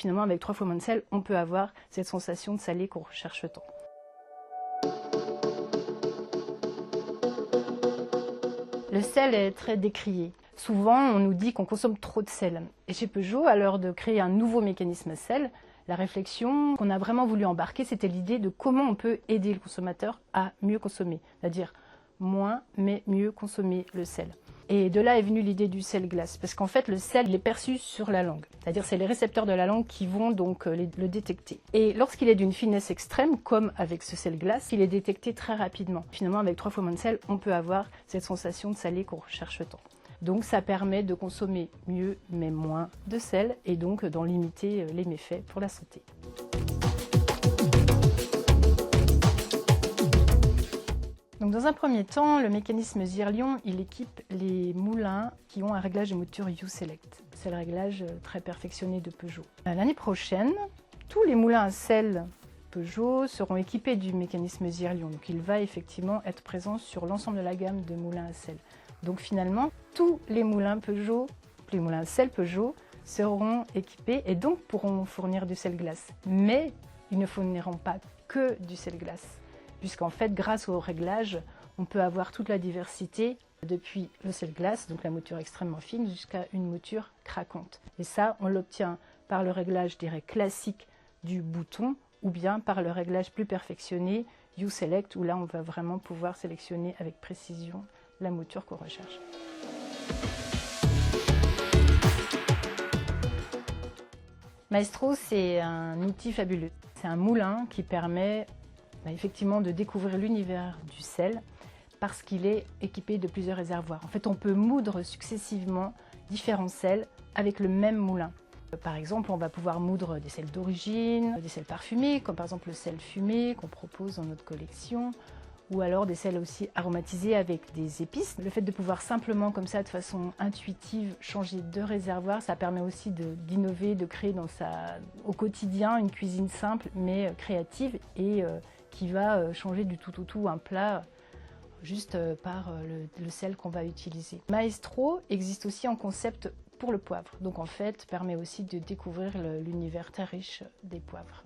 finalement, avec 3 fois moins de sel, on peut avoir cette sensation de salé qu'on recherche tant. Le sel est très décrié. Souvent, on nous dit qu'on consomme trop de sel. Et chez Peugeot, à l'heure de créer un nouveau mécanisme sel, la réflexion qu'on a vraiment voulu embarquer, c'était l'idée de comment on peut aider le consommateur à mieux consommer, c'est-à-dire moins mais mieux consommer le sel. Et de là est venue l'idée du sel glace, parce qu'en fait le sel il est perçu sur la langue, c'est-à-dire c'est les récepteurs de la langue qui vont donc le détecter. Et lorsqu'il est d'une finesse extrême, comme avec ce sel glace, il est détecté très rapidement. Finalement avec 3 fois moins de sel, on peut avoir cette sensation de salé qu'on recherche tant. Donc ça permet de consommer mieux mais moins de sel et donc d'en limiter les méfaits pour la santé. Donc dans un premier temps, le mécanisme Zirlion, il équipe les moulins qui ont un réglage de mouture U-Select. C'est le réglage très perfectionné de Peugeot. L'année prochaine, tous les moulins à sel Peugeot seront équipés du mécanisme Zirlion. Donc il va effectivement être présent sur l'ensemble de la gamme de moulins à sel. Donc finalement, tous les moulins Peugeot, les moulins à sel Peugeot seront équipés et donc pourront fournir du sel glace. Mais ils ne fourniront pas que du sel glace, puisqu'en fait, grâce au réglage, on peut avoir toute la diversité, depuis le sel glace, donc la mouture extrêmement fine, jusqu'à une mouture craquante. Et ça, on l'obtient par le réglage, je dirais, classique du bouton, ou bien par le réglage plus perfectionné, U-Select, où là, on va vraiment pouvoir sélectionner avec précision la mouture qu'on recherche. Maestro, c'est un outil fabuleux. C'est un moulin qui permet effectivement de découvrir l'univers du sel parce qu'il est équipé de plusieurs réservoirs. En fait, on peut moudre successivement différents sels avec le même moulin. Par exemple, on va pouvoir moudre des sels d'origine, des sels parfumés, comme par exemple le sel fumé qu'on propose dans notre collection, ou alors des sels aussi aromatisés avec des épices. Le fait de pouvoir simplement comme ça, de façon intuitive, changer de réservoir, ça permet aussi d'innover, de créer au quotidien une cuisine simple mais créative et qui va changer du tout au tout un plat juste par le sel qu'on va utiliser. Maestro existe aussi en concept pour le poivre, donc en fait permet aussi de découvrir l'univers très riche des poivres.